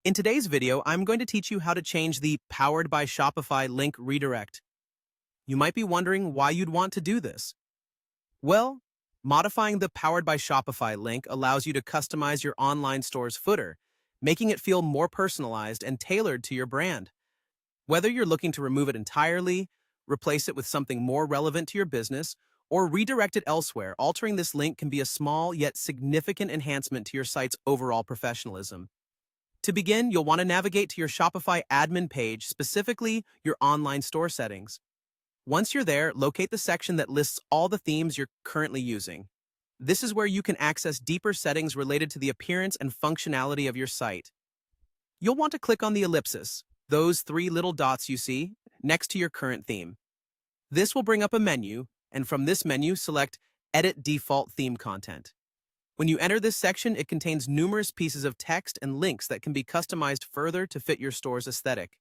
In today's video, I'm going to teach you how to change the Powered by Shopify link redirect. You might be wondering why you'd want to do this. Well, modifying the Powered by Shopify link allows you to customize your online store's footer, making it feel more personalized and tailored to your brand. Whether you're looking to remove it entirely, replace it with something more relevant to your business, or redirect it elsewhere, altering this link can be a small yet significant enhancement to your site's overall professionalism. To begin, you'll want to navigate to your Shopify admin page, specifically your online store settings. Once you're there, locate the section that lists all the themes you're currently using. This is where you can access deeper settings related to the appearance and functionality of your site. You'll want to click on the ellipsis, those three little dots you see, next to your current theme. This will bring up a menu, and from this menu, select Edit Default Theme Content. When you enter this section, it contains numerous pieces of text and links that can be customized further to fit your store's aesthetic.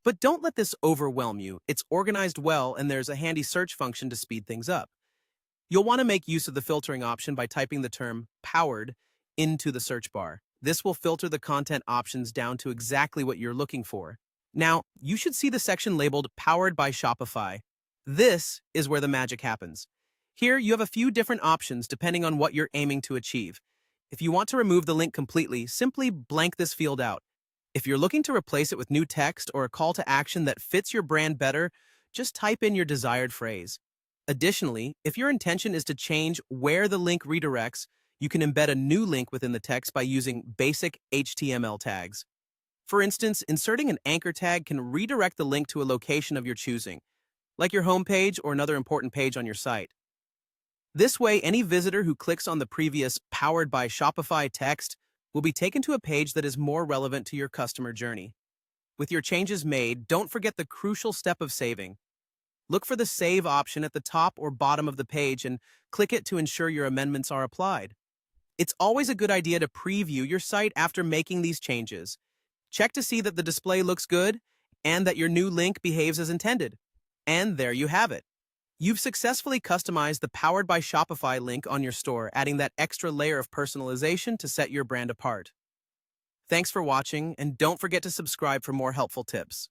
But don't let this overwhelm you. It's organized well, and there's a handy search function to speed things up. You'll want to make use of the filtering option by typing the term powered into the search bar. This will filter the content options down to exactly what you're looking for. Now, you should see the section labeled Powered by Shopify. This is where the magic happens. Here, you have a few different options depending on what you're aiming to achieve. If you want to remove the link completely, simply blank this field out. If you're looking to replace it with new text or a call to action that fits your brand better, just type in your desired phrase. Additionally, if your intention is to change where the link redirects, you can embed a new link within the text by using basic HTML tags. For instance, inserting an anchor tag can redirect the link to a location of your choosing, like your homepage or another important page on your site. This way, any visitor who clicks on the previous Powered by Shopify text will be taken to a page that is more relevant to your customer journey. With your changes made, don't forget the crucial step of saving. Look for the Save option at the top or bottom of the page and click it to ensure your amendments are applied. It's always a good idea to preview your site after making these changes. Check to see that the display looks good and that your new link behaves as intended. And there you have it. You've successfully customized the Powered by Shopify link on your store, adding that extra layer of personalization to set your brand apart. Thanks for watching, and don't forget to subscribe for more helpful tips.